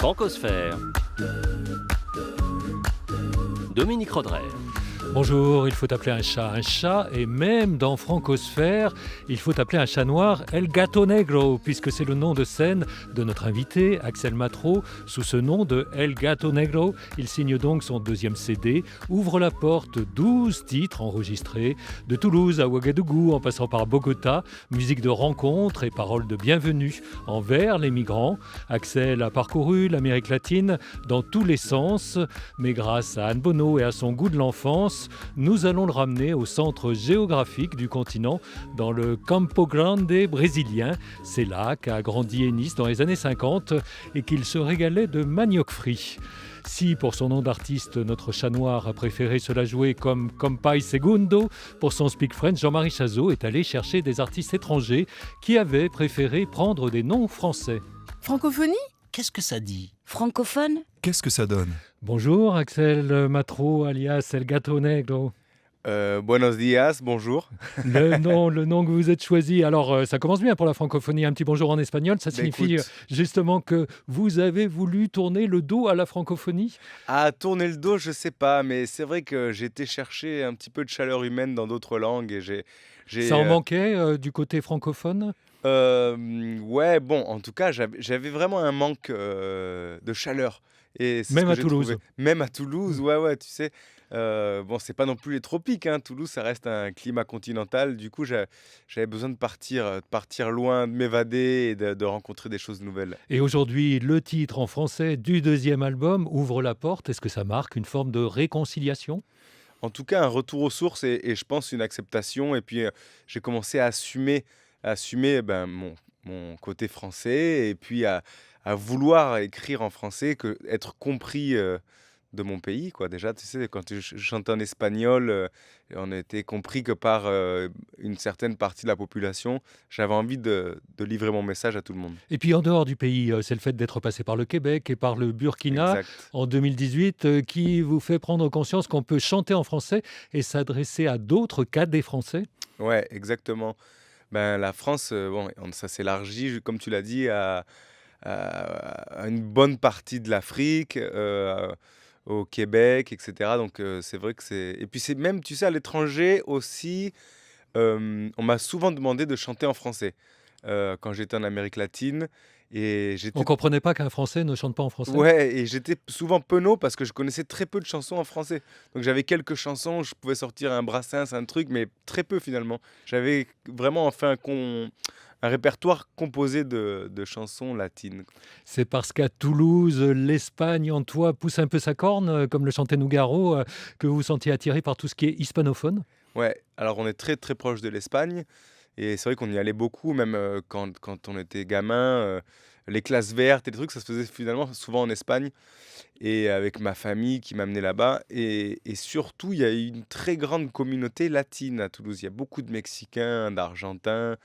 Francosphère. Dominique Rodrer. Bonjour, il faut appeler un chat, et même dans Francosphère, il faut appeler un chat noir El Gato Negro, puisque c'est le nom de scène de notre invité, Axel Matro. Sous ce nom de El Gato Negro, il signe donc son deuxième CD, ouvre la porte 12 titres enregistrés, de Toulouse à Ouagadougou, en passant par Bogota, musique de rencontre et paroles de bienvenue envers les migrants. Axel a parcouru l'Amérique latine dans tous les sens, mais grâce à Anne Bonneau et à son goût de l'enfance, nous allons le ramener au centre géographique du continent, dans le Campo Grande brésilien. C'est là qu'a grandi Ennis dans les années 50 et qu'il se régalait de manioc frit. Si, pour son nom d'artiste, notre chat noir a préféré se la jouer comme Compay Segundo, pour son Speak French, Jean-Marie Chazot est allé chercher des artistes étrangers qui avaient préféré prendre des noms français. Francophonie ? Qu'est-ce que ça dit ? Francophone ? Qu'est-ce que ça donne ? Bonjour Axel Matro, alias El Gato Negro. Buenos dias, bonjour. Le nom que vous êtes choisi, alors ça commence bien pour la francophonie, un petit bonjour en espagnol, ça signifie justement que vous avez voulu tourner le dos à la francophonie ? Ah, tourner le dos, je sais pas, mais c'est vrai que j'ai été chercher un petit peu de chaleur humaine dans d'autres langues et ça en manquait du côté francophone ? Ouais, bon, en tout cas, j'avais vraiment un manque de chaleur. Et c'est même ce que à j'ai Toulouse. trouvé. Même à Toulouse, ouais, tu sais. Bon, c'est pas non plus les tropiques, hein. Toulouse, ça reste un climat continental. Du coup, j'avais besoin de partir loin, de m'évader et de rencontrer des choses nouvelles. Et aujourd'hui, le titre en français du deuxième album ouvre la porte. Est-ce que ça marque une forme de réconciliation ? En tout cas, un retour aux sources et je pense une acceptation. Et puis, j'ai commencé à assumer mon côté français et puis à vouloir écrire en français, être compris de mon pays, quoi. Déjà, tu sais, quand je chantais en espagnol, on était compris que par une certaine partie de la population. J'avais envie de livrer mon message à tout le monde. Et puis en dehors du pays, c'est le fait d'être passé par le Québec et par le Burkina Exact. en 2018 qui vous fait prendre conscience qu'on peut chanter en français et s'adresser à d'autres qu'à des Français ? Ouais, exactement. Ben, la France, ça s'élargit, comme tu l'as dit, à une bonne partie de l'Afrique, au Québec, etc. Donc, c'est vrai que c'est... Et puis, c'est même, tu sais, à l'étranger aussi, on m'a souvent demandé de chanter en français quand j'étais en Amérique latine. Et On ne comprenait pas qu'un Français ne chante pas en français ? Ouais, et j'étais souvent penaud parce que je connaissais très peu de chansons en français. Donc j'avais quelques chansons, je pouvais sortir un Brassens, un truc, mais très peu finalement. J'avais vraiment fait un répertoire composé de chansons latines. C'est parce qu'à Toulouse, l'Espagne en toi pousse un peu sa corne, comme le chantait Nougaro, que vous vous sentiez attiré par tout ce qui est hispanophone ? Ouais, alors on est très très proche de l'Espagne. Et c'est vrai qu'on y allait beaucoup, même quand on était gamin. Les classes vertes et les trucs, ça se faisait finalement souvent en Espagne. Et avec ma famille qui m'amenait là-bas. Et surtout, il y a une très grande communauté latine à Toulouse. Il y a beaucoup de Mexicains, d'Argentins,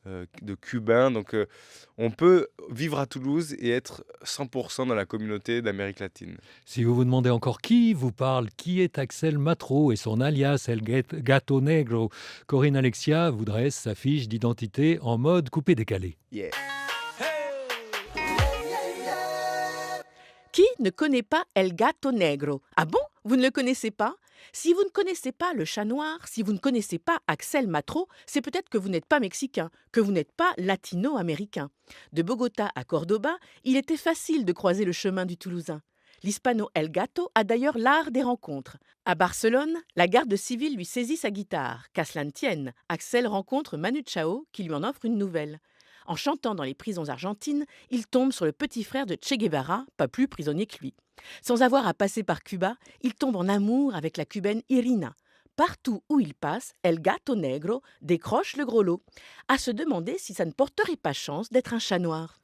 de Cubains. Donc on peut vivre à Toulouse et être 100% dans la communauté d'Amérique latine. Si vous vous demandez encore qui vous parle, qui est Axel Matro et son alias El Gato Negro, Corinne Alexia vous dresse sa fiche d'identité en mode coupé-décalé. Yeah. Qui ne connaît pas El Gato Negro ? Ah bon ? Vous ne le connaissez pas ? Si vous ne connaissez pas le chat noir, si vous ne connaissez pas Axel Matro, c'est peut-être que vous n'êtes pas mexicain, que vous n'êtes pas latino-américain. De Bogota à Cordoba, il était facile de croiser le chemin du Toulousain. L'hispano El Gato a d'ailleurs l'art des rencontres. À Barcelone, la garde civile lui saisit sa guitare. Qu'à cela ne tienne, Axel rencontre Manu Chao qui lui en offre une nouvelle. En chantant dans les prisons argentines, il tombe sur le petit frère de Che Guevara, pas plus prisonnier que lui. Sans avoir à passer par Cuba, il tombe en amour avec la cubaine Irina. Partout où il passe, El Gato Negro décroche le gros lot. À se demander si ça ne porterait pas chance d'être un chat noir.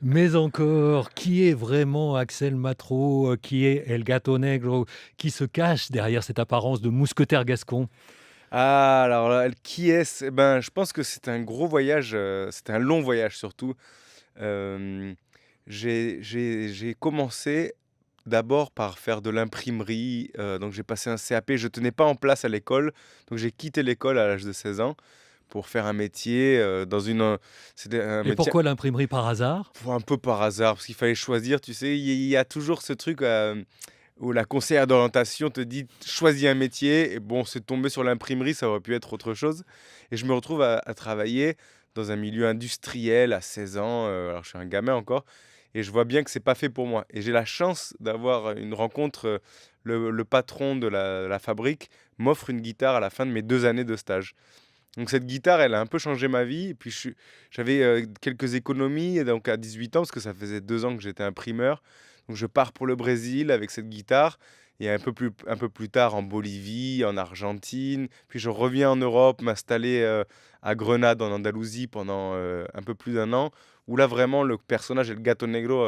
Mais encore, qui est vraiment Axel Matro, qui est El Gato Negro, qui se cache derrière cette apparence de mousquetaire gascon ? Ah, alors là, qui est-ce ? Eh ben, je pense que c'est un gros voyage, c'était un long voyage surtout. Euh, j'ai commencé d'abord par faire de l'imprimerie, donc j'ai passé un CAP. Je tenais pas en place à l'école, donc j'ai quitté l'école à l'âge de 16 ans pour faire un métier dans c'était un Et métier pourquoi l'imprimerie par hasard? un peu par hasard, parce qu'il fallait choisir, tu sais, il y a toujours ce truc où la conseillère d'orientation te dit choisis un métier. Et bon, c'est tombé sur l'imprimerie, ça aurait pu être autre chose. Et je me retrouve à travailler dans un milieu industriel à 16 ans. Alors, je suis un gamin encore. Et je vois bien que c'est pas fait pour moi. Et j'ai la chance d'avoir une rencontre. Le patron de la fabrique m'offre une guitare à la fin de mes 2 années de stage. Donc cette guitare, elle a un peu changé ma vie. Et puis j'avais quelques économies donc à 18 ans, parce que ça faisait 2 ans que j'étais imprimeur. Donc je pars pour le Brésil avec cette guitare. Et un peu plus tard en Bolivie, en Argentine. Puis je reviens en Europe, m'installer à Grenade, en Andalousie, pendant un peu plus d'1 an. Où là, vraiment, le personnage El Gato Negro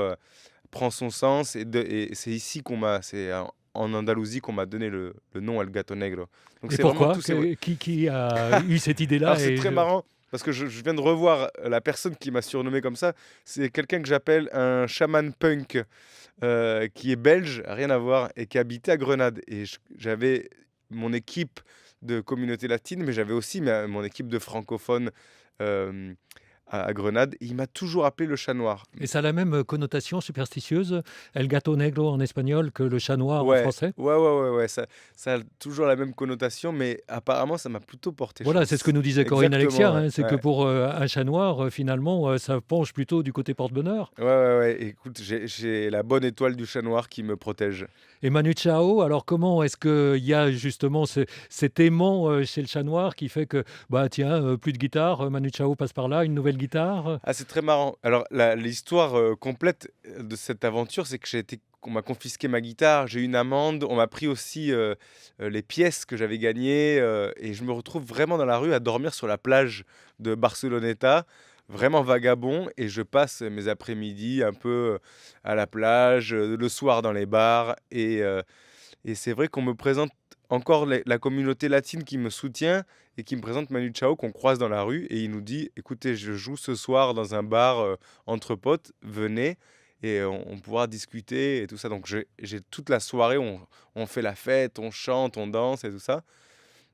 prend son sens. Et c'est ici c'est en Andalousie qu'on m'a donné le nom El Gato Negro. Donc Et c'est vraiment pourquoi? tous ces... Qui a eu cette idée-là? Alors c'est très marrant, parce que je viens de revoir la personne qui m'a surnommé comme ça. C'est quelqu'un que j'appelle un chaman punk, qui est belge, rien à voir, et qui habitait à Grenade. Et j'avais mon équipe de communauté latine, mais j'avais aussi mon équipe de francophones à Grenade. Et il m'a toujours appelé le chat noir. Et ça a la même connotation superstitieuse, El Gato Negro en espagnol, que le chat noir en français? Ouais. Ça a toujours la même connotation, mais apparemment, ça m'a plutôt porté Voilà, chance. c'est ce que nous disait Corinne Exactement, Alexia, c'est que ouais. pour un chat noir, finalement, ça penche plutôt du côté porte-bonheur. Ouais. Écoute, j'ai la bonne étoile du chat noir qui me protège. Et Manu Chao, alors comment est-ce qu'il y a justement cet aimant chez le chat noir qui fait que, bah tiens, plus de guitare, Manu Chao passe par là, une nouvelle guitare? Ah, c'est très marrant. Alors, l'histoire complète de cette aventure, c'est que qu'on m'a confisqué ma guitare, j'ai eu une amende, on m'a pris aussi les pièces que j'avais gagnées, et je me retrouve vraiment dans la rue à dormir sur la plage de Barceloneta, vraiment vagabond, et je passe mes après-midi un peu à la plage, le soir dans les bars, et c'est vrai qu'on me présente encore la communauté latine qui me soutient et qui me présente Manu Chao qu'on croise dans la rue, et il nous dit écoutez, je joue ce soir dans un bar entre potes, venez et on pourra discuter et tout ça. Donc j'ai toute la soirée, on fait la fête, on chante, on danse et tout ça.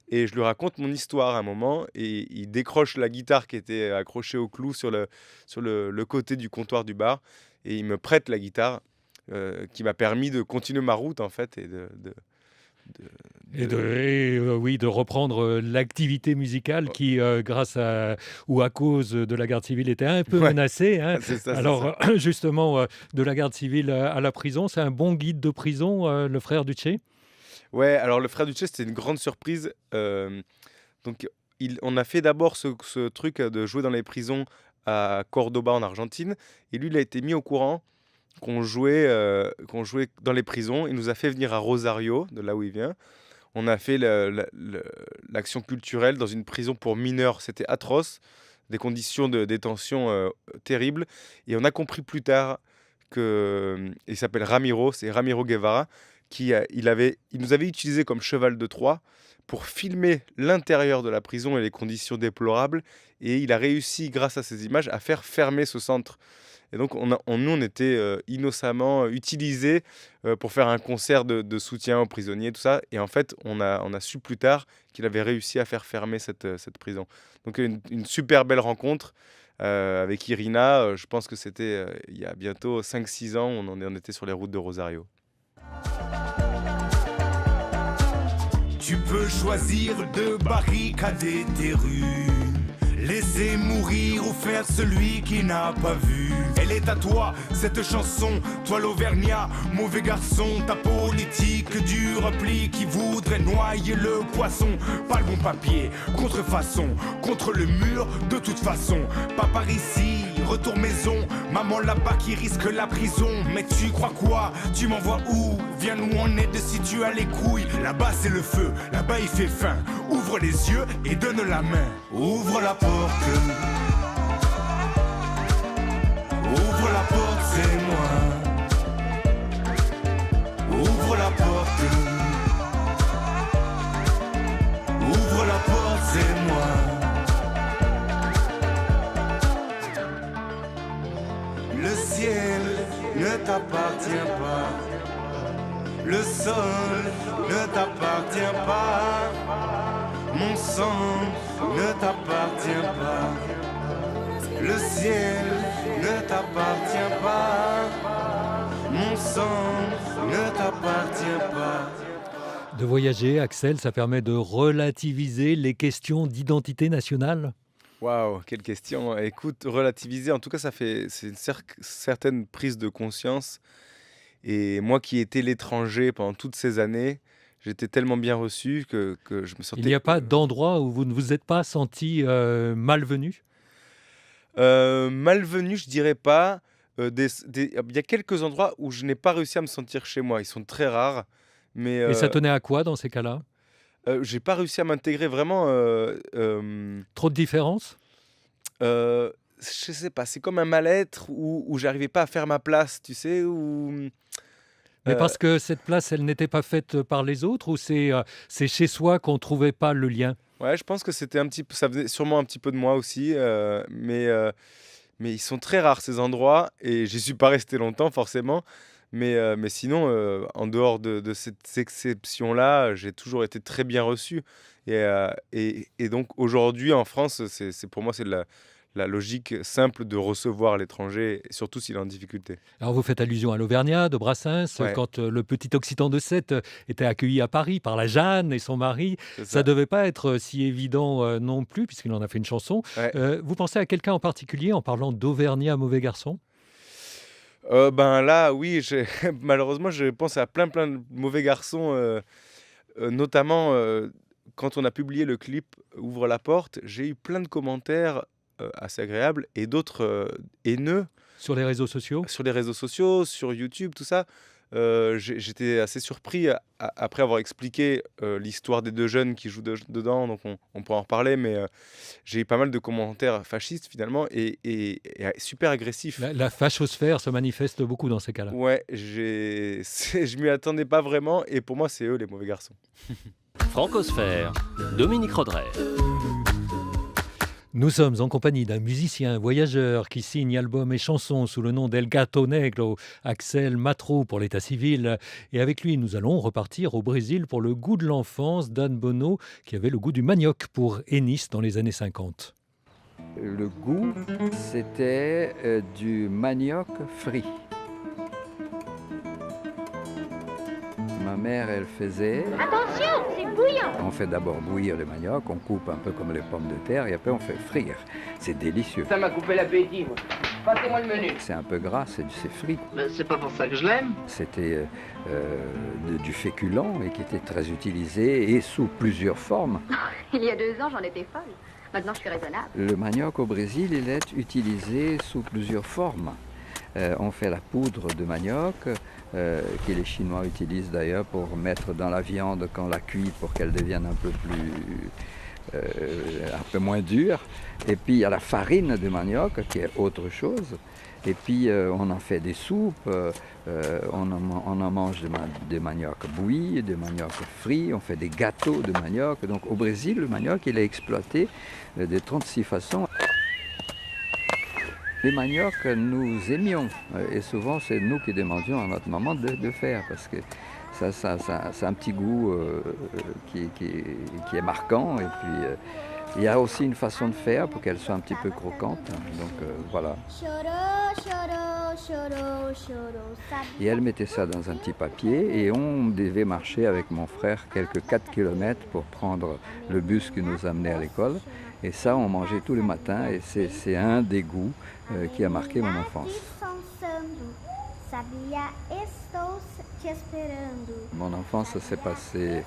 Et je lui raconte mon histoire à un moment, et il décroche la guitare qui était accrochée au clou sur le côté du comptoir du bar, et il me prête la guitare qui m'a permis de continuer ma route en fait, et Oui, de reprendre l'activité musicale qui, grâce à ou à cause de la garde civile, était un peu Ouais, menacée, hein. c'est ça, c'est ça. Alors, justement, de la garde civile à la prison, c'est un bon guide de prison, le frère Duché? Ouais, alors le frère Duché, c'était une grande surprise. Donc, on a fait d'abord ce truc de jouer dans les prisons à Cordoba en Argentine. Et lui, il a été mis au courant qu'on jouait dans les prisons. Il nous a fait venir à Rosario, de là où il vient. On a fait l'action culturelle dans une prison pour mineurs. C'était atroce, des conditions de détention terribles. Et on a compris plus tard il s'appelle Ramiro, c'est Ramiro Guevara, il nous avait utilisé comme cheval de Troie pour filmer l'intérieur de la prison et les conditions déplorables. Et il a réussi, grâce à ces images, à faire fermer ce centre. Et donc, on était innocemment utilisés pour faire un concert de soutien aux prisonniers, tout ça. Et en fait, on a su plus tard qu'il avait réussi à faire fermer cette prison. Donc, une super belle rencontre avec Irina. Je pense que c'était il y a bientôt 5-6 ans, on était sur les routes de Rosario. Tu peux choisir de barricader tes rues, laisser mourir ou faire celui qui n'a pas vu. Elle est à toi, cette chanson, toi l'Auvergnat, mauvais garçon, ta politique du repli qui voudrait noyer le poisson. Pas le bon papier, contrefaçon, contre le mur de toute façon. Pas par ici, retour maison, maman là-bas qui risque la prison. Mais tu crois quoi? Tu m'envoies où? Viens nous on aide si tu as les couilles. Là-bas c'est le feu, là-bas il fait faim. Ouvre les yeux et donne la main. Ouvre la porte. Ouvre la porte, c'est moi. Ouvre la porte. Ouvre la porte, c'est moi. Le ciel ne t'appartient pas. Le sol ne t'appartient pas. Mon sang ne t'appartient pas. Le ciel ne t'appartient pas. Mon sang ne t'appartient pas. De voyager, Axel, ça permet de relativiser les questions d'identité nationale? Waouh, quelle question. Écoute, relativiser, en tout cas, c'est une certaine prise de conscience. Et moi qui étais l'étranger pendant toutes ces années, j'étais tellement bien reçu que je me Il n'y sentais a pas d'endroit où vous ne vous êtes pas senti malvenu? malvenu, je dirais pas. Il y a quelques endroits où je n'ai pas réussi à me sentir chez moi. Ils sont très rares, mais Et ça tenait à quoi dans ces cas-là? j'ai pas réussi à m'intégrer vraiment. Trop de différences? Je sais pas, c'est comme un mal-être où j'arrivais pas à faire ma place, tu sais, Mais euh, parce que cette place, elle n'était pas faite par les autres ou c'est chez soi qu'on ne trouvait pas le lien? ouais, je pense que c'était un petit peu, ça venait sûrement un petit peu de moi aussi, mais ils sont très rares ces endroits et j'y suis pas resté longtemps forcément. Mais sinon, en dehors de cette exception-là, j'ai toujours été très bien reçu. Et donc aujourd'hui en France, pour moi, c'est la logique simple de recevoir l'étranger, surtout s'il est en difficulté. Alors vous faites allusion à l'Auvergnat de Brassens, Ouais, quand le petit Occitan de Sète était accueilli à Paris par la Jeanne et son mari. c'est Ça ça. devait pas être si évident non plus, puisqu'il en a fait une chanson. Ouais. Vous pensez à quelqu'un en particulier en parlant d'Auvergnat mauvais garçon? Ben là, oui, malheureusement, je pense à plein de mauvais garçons, notamment quand on a publié le clip Ouvre la porte, j'ai eu plein de commentaires assez agréables et d'autres haineux Sur les réseaux sociaux? sur les réseaux sociaux, sur YouTube, tout ça. J'étais assez surpris après avoir expliqué l'histoire des deux jeunes qui jouent dedans, donc on pourra en reparler, mais j'ai eu pas mal de commentaires fascistes finalement et super agressifs. La fachosphère se manifeste beaucoup dans ces cas-là. Ouais, je m'y attendais pas vraiment et pour moi, c'est eux les mauvais garçons. Francosphère, Dominique Rodrey. Nous sommes en compagnie d'un musicien voyageur qui signe albums et chansons sous le nom d'El Gato Negro, Axel Matro pour l'état civil. Et avec lui, nous allons repartir au Brésil pour le goût de l'enfance d'Anne Bono, qui avait le goût du manioc pour Ennis dans les années 50. Le goût, c'était du manioc frit. Ma mère, elle faisait... Attention, c'est bouillant. On fait d'abord bouillir le manioc, on coupe un peu comme les pommes de terre et après on fait frire. C'est délicieux. Ça m'a coupé l'appétit, moi. Passez-moi le menu. C'est un peu gras, c'est frit. Mais c'est pas pour ça que je l'aime. C'était du féculent et qui était très utilisé et sous plusieurs formes. Il y a 2 ans, j'en étais folle. Maintenant, je suis raisonnable. Le manioc au Brésil, il est utilisé sous plusieurs formes. On fait la poudre de manioc, que les Chinois utilisent d'ailleurs pour mettre dans la viande quand on la cuit pour qu'elle devienne un peu moins dure. Et puis il y a la farine de manioc qui est autre chose. Et puis on en fait des soupes, on en mange des manioc bouillis, des manioc frits, on fait des gâteaux de manioc. Donc au Brésil, le manioc il est exploité de 36 façons. Les manioc, nous aimions, et souvent c'est nous qui demandions à notre maman de faire, parce que ça a un petit goût qui est marquant, et puis il y a aussi une façon de faire pour qu'elle soit un petit peu croquante, donc voilà. Et elle mettait ça dans un petit papier, et on devait marcher avec mon frère quelques 4 km pour prendre le bus qui nous amenait à l'école. Et ça, on mangeait tous les matins et c'est un des goûts qui a marqué mon enfance. Mon enfance s'est passée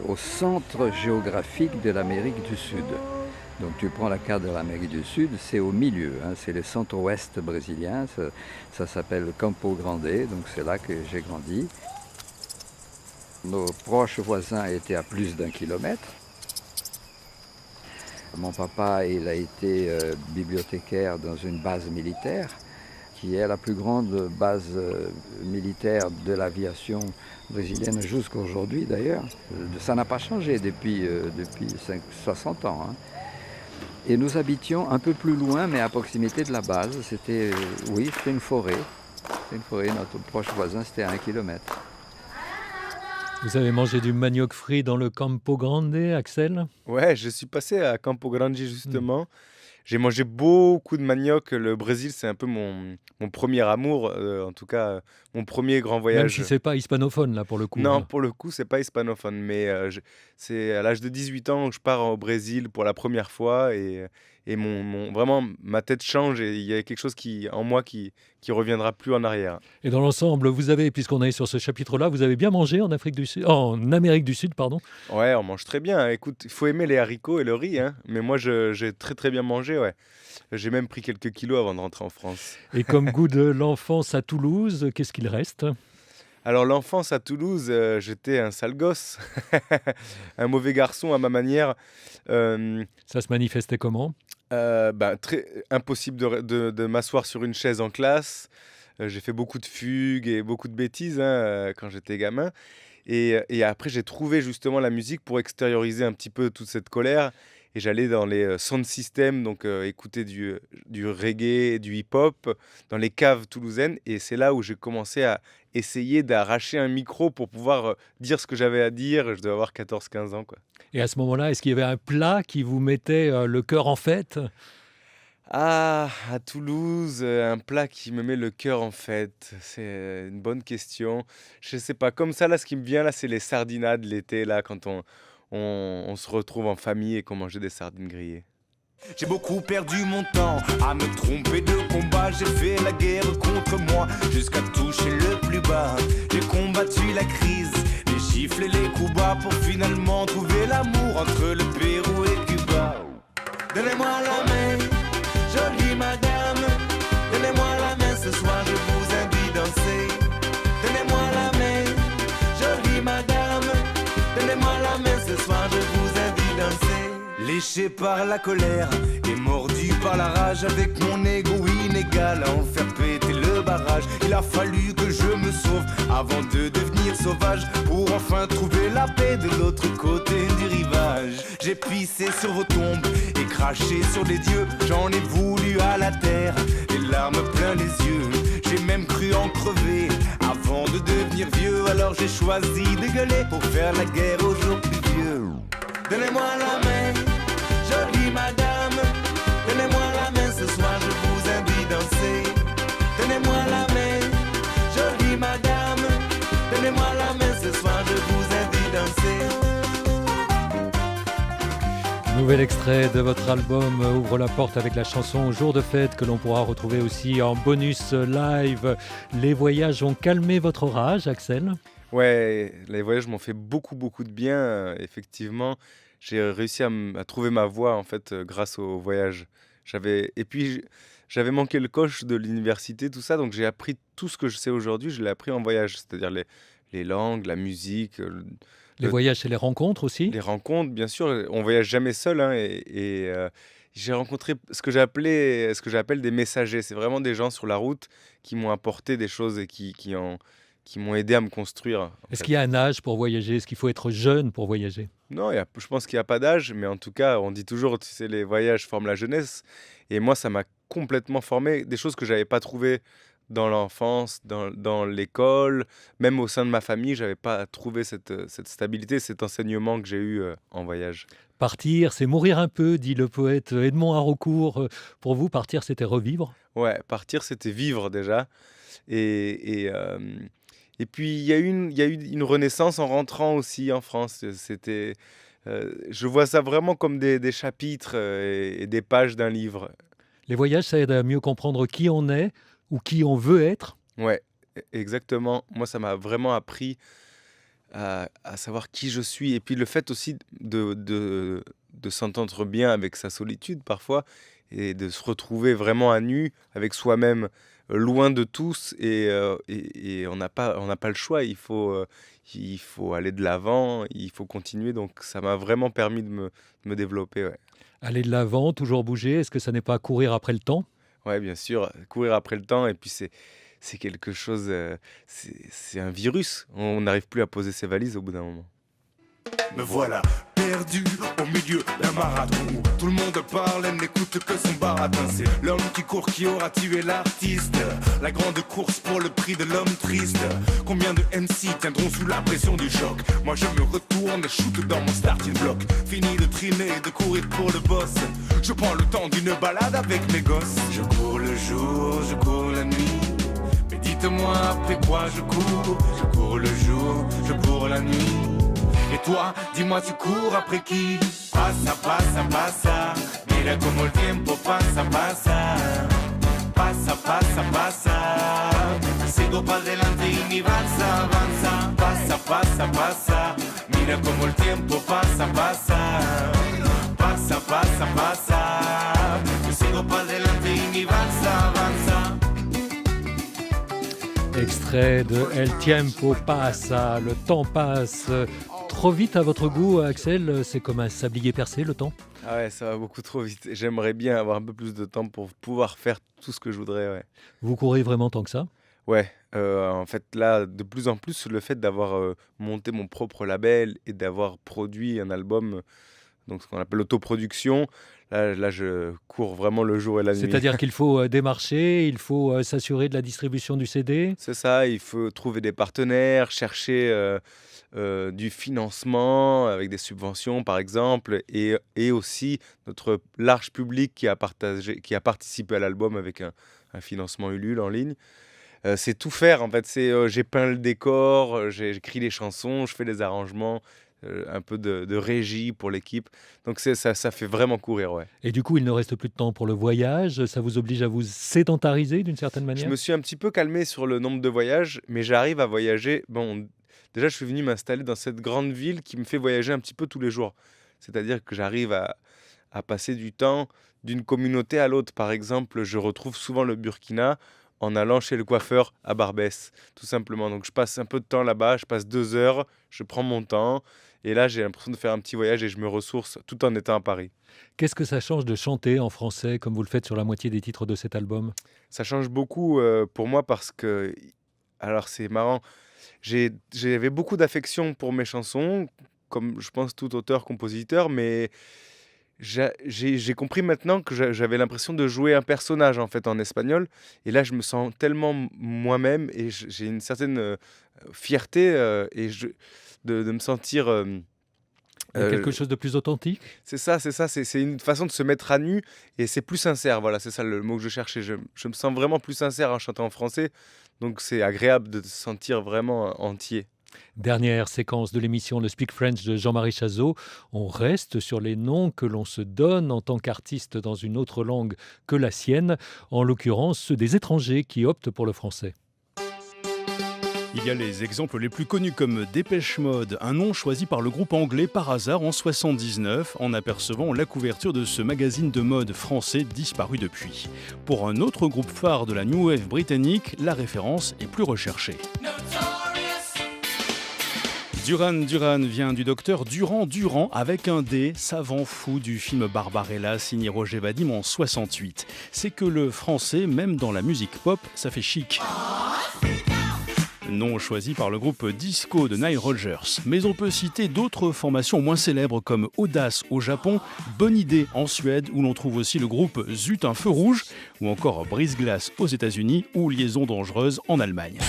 au centre géographique de l'Amérique du Sud. Donc tu prends la carte de l'Amérique du Sud, c'est au milieu, hein, c'est le centre-ouest brésilien, ça s'appelle Campo Grande, donc c'est là que j'ai grandi. Nos proches voisins étaient à plus d'1 kilomètre. Mon papa, il a été bibliothécaire dans une base militaire, qui est la plus grande base militaire de l'aviation brésilienne jusqu'à aujourd'hui d'ailleurs. Ça n'a pas changé depuis 60 ans. Hein. Et nous habitions un peu plus loin, mais à proximité de la base. C'était une forêt. C'était une forêt, notre proche voisin, c'était à 1 kilomètre. Vous avez mangé du manioc frit dans le Campo Grande, Axel? Ouais, je suis passé à Campo Grande Mmh. justement. J'ai mangé beaucoup de manioc. Le Brésil, c'est un peu mon premier amour, en tout cas, mon premier grand Même si voyage. c'est pas hispanophone là pour le coup, Non, hein. pour le coup, c'est pas hispanophone, mais c'est à l'âge de 18 ans où je pars au Brésil pour la première fois et vraiment ma tête change et il y a quelque chose en moi qui reviendra plus en arrière. Et dans l'ensemble, vous avez, puisqu'on est sur ce chapitre-là, vous avez bien mangé en Afrique du Sud, en Amérique du Sud, pardon. Ouais, on mange très bien, hein. Écoute, il faut aimer les haricots et le riz, hein, mais moi j'ai très très bien mangé, ouais. J'ai même pris quelques kilos avant de rentrer en France. Et comme goût de l'enfance à Toulouse, qu'est-ce qu'il reste? Alors l'enfance à Toulouse, j'étais un sale gosse, un mauvais garçon à ma manière. Hem, Ça se manifestait comment? très impossible de m'asseoir sur une chaise en classe. J'ai fait beaucoup de fugues et beaucoup de bêtises, hein, quand j'étais gamin et après j'ai trouvé justement la musique pour extérioriser un petit peu toute cette colère et j'allais dans les, sound systems donc écouter du reggae, du hip-hop dans les caves toulousaines et c'est là où j'ai commencé à essayer d'arracher un micro pour pouvoir, dire ce que j'avais à dire. Je devais avoir 14-15 ans, quoi. Et à ce moment-là, est-ce qu'il y avait un plat qui vous mettait le cœur en fête? Ah, à Toulouse, un plat qui me met le cœur en fête, c'est une bonne question. Je sais pas, comme ça là, ce qui me vient là, c'est les sardinades l'été là, quand on se retrouve en famille et qu'on mange des sardines grillées. J'ai beaucoup perdu mon temps à me tromper de combat. J'ai fait la guerre contre moi jusqu'à toucher le plus bas. J'ai combattu la crise, les chiffres et les coups bas pour finalement trouver l'amour entre le Pérou et Cuba. Donnez-moi la main, jolie madame. Donnez-moi la main ce soir, je vous invite danser. Donnez-moi la main, jolie madame. Donnez-moi la main ce soir, je vous invite danser. Léché par la colère et mordu par la rage, avec mon ego inégal à en faire péter le barrage. Il a fallu que je me sauve avant de devenir sauvage, pour enfin trouver la paix de l'autre côté du rivage. J'ai pissé sur vos tombes et craché sur les dieux, j'en ai voulu à la terre, les larmes plein les yeux. J'ai même cru en crever avant de devenir vieux, alors j'ai choisi de gueuler pour faire la guerre aux jours plus vieux. Donnez-moi la main, jolie madame. Donnez-moi la main ce soir, je vous invite danser. Donnez-moi la main, jolie madame. Donnez-moi la main ce soir, je vous invite danser. Nouvel extrait de votre album ouvre la porte avec la chanson Jour de fête que l'on pourra retrouver aussi en bonus live. Les voyages ont calmé votre rage, Axel? Ouais, les voyages m'ont fait beaucoup, beaucoup de bien, effectivement. J'ai réussi à trouver ma voie, en fait, grâce aux voyages. J'avais manqué le coche de l'université, tout ça, donc j'ai appris tout ce que je sais aujourd'hui, je l'ai appris en voyage, c'est-à-dire les langues, la musique, Les le voyages, c'est les rencontres aussi? les rencontres, bien sûr. On voyage jamais seul, hein, j'ai rencontré ce que j'appelle des messagers. C'est vraiment des gens sur la route qui m'ont apporté des choses et qui m'ont aidé à me construire, en Est-ce fait. qu'il y a un âge pour voyager? Est-ce qu'il faut être jeune pour voyager? Non, je pense qu'il y a pas d'âge, mais en tout cas, on dit toujours, tu sais, les voyages forment la jeunesse. Et moi, ça m'a complètement formé. Des choses que j'avais pas trouvées dans l'enfance, dans l'école, même au sein de ma famille, j'avais pas trouvé cette stabilité, cet enseignement que j'ai eu en voyage. Partir, c'est mourir un peu, dit le poète Edmond Haraucourt. Pour vous, partir, c'était revivre? Ouais, partir, c'était vivre déjà. Et puis, il y a eu une renaissance en rentrant aussi en France. Je vois ça vraiment comme des chapitres et des pages d'un livre. Les voyages, ça aide à mieux comprendre qui on est ou qui on veut être. Ouais, exactement. Moi, ça m'a vraiment appris à savoir qui je suis. Et puis le fait aussi de s'entendre bien avec sa solitude parfois et de se retrouver vraiment à nu avec soi-même, loin de tous. Et on n'a pas le choix. Il faut aller de l'avant, il faut continuer. Donc ça m'a vraiment permis de me développer. Ouais. Aller de l'avant, toujours bouger. Est-ce que ça n'est pas courir après le temps? Ouais, bien sûr, courir après le temps. Et puis c'est quelque chose, c'est un virus. On n'arrive plus à poser ses valises au bout d'un moment. Me voilà perdu au milieu d'un marathon. Tout le monde parle, elle n'écoute que son baratin. C'est l'homme qui court qui aura tué l'artiste. La grande course pour le prix de l'homme triste. Combien de MC tiendront sous la pression du choc? Moi je me retourne et shoot dans mon starting block. Fini de triner et de courir pour le boss. Je prends le temps d'une balade avec mes gosses. Je cours le jour, je cours la nuit. Mais dites-moi après quoi je cours. Je cours le jour, je cours la nuit. Et toi, dis-moi tu cours après qui? Pasa, pasa, pasa. Mira como el tiempo pasa, pasa. Pasa, pasa, pasa. Sigo para adelante y mi avanza, avanza. Pasa, pasa, pasa. Mira como el tiempo pasa, pasa. Pasa, pasa, pasa. Sigo para adelante y mi avanza, avanza. Extrait de El Tiempo Pasa, le temps passe trop vite à votre goût, Axel? C'est comme un sablier percé, le temps? Ah ouais, ça va beaucoup trop vite. J'aimerais bien avoir un peu plus de temps pour pouvoir faire tout ce que je voudrais, ouais. Vous courez vraiment tant que ça? Ouais, en fait, là, de plus en plus, le fait d'avoir monté mon propre label et d'avoir produit un album, donc ce qu'on appelle l'autoproduction, là, je cours vraiment le jour et la nuit. C'est-à-dire qu'il faut démarcher, il faut s'assurer de la distribution du CD? C'est ça, il faut trouver des partenaires, chercher du financement avec des subventions, par exemple, et aussi notre large public qui a participé à l'album avec un financement Ulule en ligne. C'est tout faire, en fait. J'ai peint le décor, j'écris les chansons, je fais les arrangements, un peu de régie pour l'équipe. Donc ça fait vraiment courir, ouais. Et du coup, il ne reste plus de temps pour le voyage. Ça vous oblige à vous sédentariser d'une certaine Je manière? me suis un petit peu calmé sur le nombre de voyages, mais j'arrive à voyager. Bon, déjà, je suis venu m'installer dans cette grande ville qui me fait voyager un petit peu tous les jours. C'est-à-dire que j'arrive à passer du temps d'une communauté à l'autre. Par exemple, je retrouve souvent le Burkina en allant chez le coiffeur à Barbès, tout simplement. Donc je passe un peu de temps là-bas, je passe 2 heures, je prends mon temps, et là j'ai l'impression de faire un petit voyage et je me ressource tout en étant à Paris. Qu'est-ce que ça change de chanter en français comme vous le faites sur la moitié des titres de cet album? Ça change beaucoup pour moi parce que, alors c'est marrant, j'avais beaucoup d'affection pour mes chansons, comme je pense tout auteur-compositeur, mais j'ai compris maintenant que j'avais l'impression de jouer un personnage en fait en espagnol, et là je me sens tellement moi-même et j'ai une certaine fierté de me sentir Quelque chose de plus authentique? c'est ça, c'est une façon de se mettre à nu et c'est plus sincère, voilà, c'est ça le mot que je cherchais. Je me sens vraiment plus sincère en chantant en français, donc c'est agréable de se sentir vraiment entier. Dernière séquence de l'émission Le Speak French de Jean-Marie Chazot. On reste sur les noms que l'on se donne en tant qu'artiste dans une autre langue que la sienne, en l'occurrence ceux des étrangers qui optent pour le français. Il y a les exemples les plus connus comme Dépêche Mode, un nom choisi par le groupe anglais par hasard en 79 en apercevant la couverture de ce magazine de mode français disparu depuis. Pour un autre groupe phare de la New Wave britannique, la référence est plus recherchée. Duran Duran vient du docteur Durand avec un D, savant fou du film Barbarella signé Roger Vadim en 68. C'est que le français, même dans la musique pop, ça fait chic. Nom choisi par le groupe Disco de Nile Rodgers. Mais on peut citer d'autres formations moins célèbres comme Audace au Japon, Bonne Idée en Suède où l'on trouve aussi le groupe Zut un feu rouge ou encore Brise-Glace aux États-Unis ou Liaison dangereuse en Allemagne.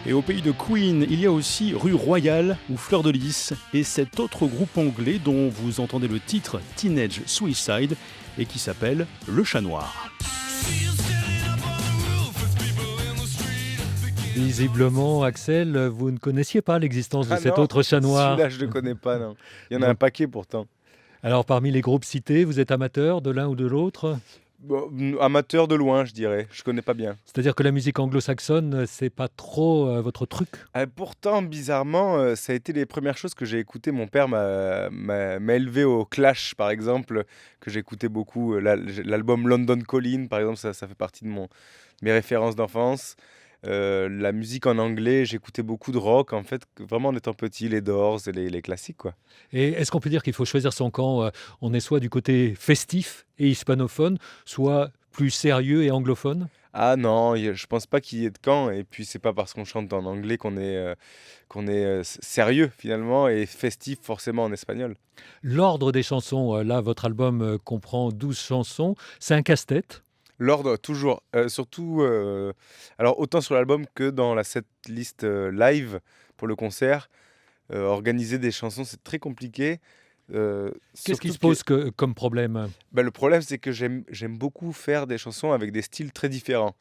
Et au pays de Queen, il y a aussi Rue Royale ou Fleur de Lys et cet autre groupe anglais dont vous entendez le titre Teenage Suicide et qui s'appelle Le Chat Noir. Visiblement, Axel, vous ne connaissiez pas l'existence de cet non, autre chat noir. Celui-là, je ne le connais pas, non. Il y en a un paquet pourtant. Alors, parmi les groupes cités, vous êtes amateur de l'un ou de l'autre? Bon, amateur de loin, je dirais. Je connais pas bien. C'est-à-dire que la musique anglo-saxonne, c'est pas trop votre truc? Pourtant, bizarrement, ça a été les premières choses que j'ai écoutées. Mon père m'a élevé au Clash, par exemple, que j'écoutais beaucoup. L'album London Calling, par exemple, ça fait partie de mes références d'enfance. La musique en anglais, j'écoutais beaucoup de rock, en fait, vraiment en étant petit, les Doors et les classiques, quoi. Et est-ce qu'on peut dire qu'il faut choisir son camp? On est soit du côté festif et hispanophone, soit plus sérieux et anglophone? Ah non, je pense pas qu'il y ait de camp. Et puis, c'est pas parce qu'on chante en anglais qu'on est sérieux finalement et festif forcément en espagnol. L'ordre des chansons, là, votre album comprend 12 chansons. C'est un casse-tête. L'ordre, toujours. Surtout, alors autant sur l'album que dans la setlist live pour le concert. Organiser des chansons, c'est très compliqué. Qu'est-ce qui Surtout se pose comme problème? le problème, c'est que j'aime beaucoup faire des chansons avec des styles très différents.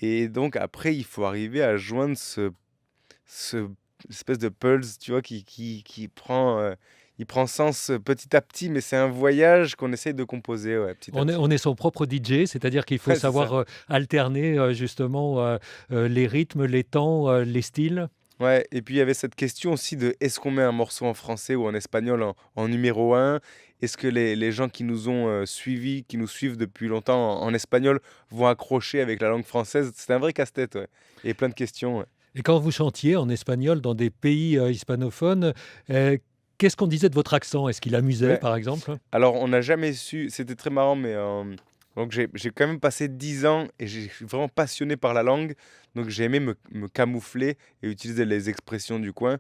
Et donc après, il faut arriver à joindre ce espèce de pulse, tu vois, qui prend, il prend sens petit à petit, mais c'est un voyage qu'on essaye de composer, ouais, petit à On est, petit. on est son propre DJ, c'est-à-dire qu'il faut Ouais, c'est savoir ça. alterner justement les rythmes, les temps, les styles. Ouais, et puis il y avait cette question aussi de est-ce qu'on met un morceau en français ou en espagnol en numéro un? Est-ce que les gens qui nous ont suivis, qui nous suivent depuis longtemps en espagnol, vont accrocher avec la langue française? C'est un vrai casse-tête, ouais. Et plein de questions, ouais. Et quand vous chantiez en espagnol dans des pays hispanophones, euh, qu'est-ce qu'on disait de votre accent? Est-ce qu'il amusait, Ouais. par exemple? Alors, on n'a jamais su, c'était très marrant, mais donc j'ai quand même passé 10 ans et j'ai suis vraiment passionné par la langue. Donc, j'ai aimé me camoufler et utiliser les expressions du coin.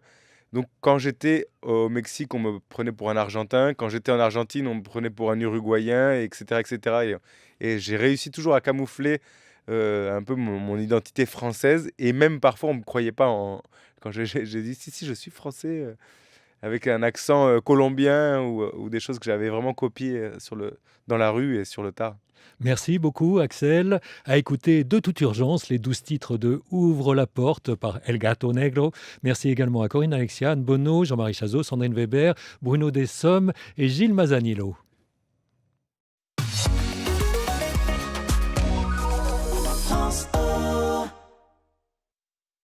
Donc, quand j'étais au Mexique, on me prenait pour un Argentin. Quand j'étais en Argentine, on me prenait pour un Uruguayen, etc., etc. Et j'ai réussi toujours à camoufler un peu mon identité française. Et même parfois, on ne me croyait pas quand j'ai dit si, je suis français. Avec un accent colombien ou des choses que j'avais vraiment copiées dans la rue et sur le tard. Merci beaucoup, Axel. À écouter de toute urgence les 12 titres de Ouvre la porte par El Gato Negro. Merci également à Corinne Alexia, Anne Bonneau, Jean-Marie Chazot, Sandrine Weber, Bruno Dessommes et Gilles Mazzanillo.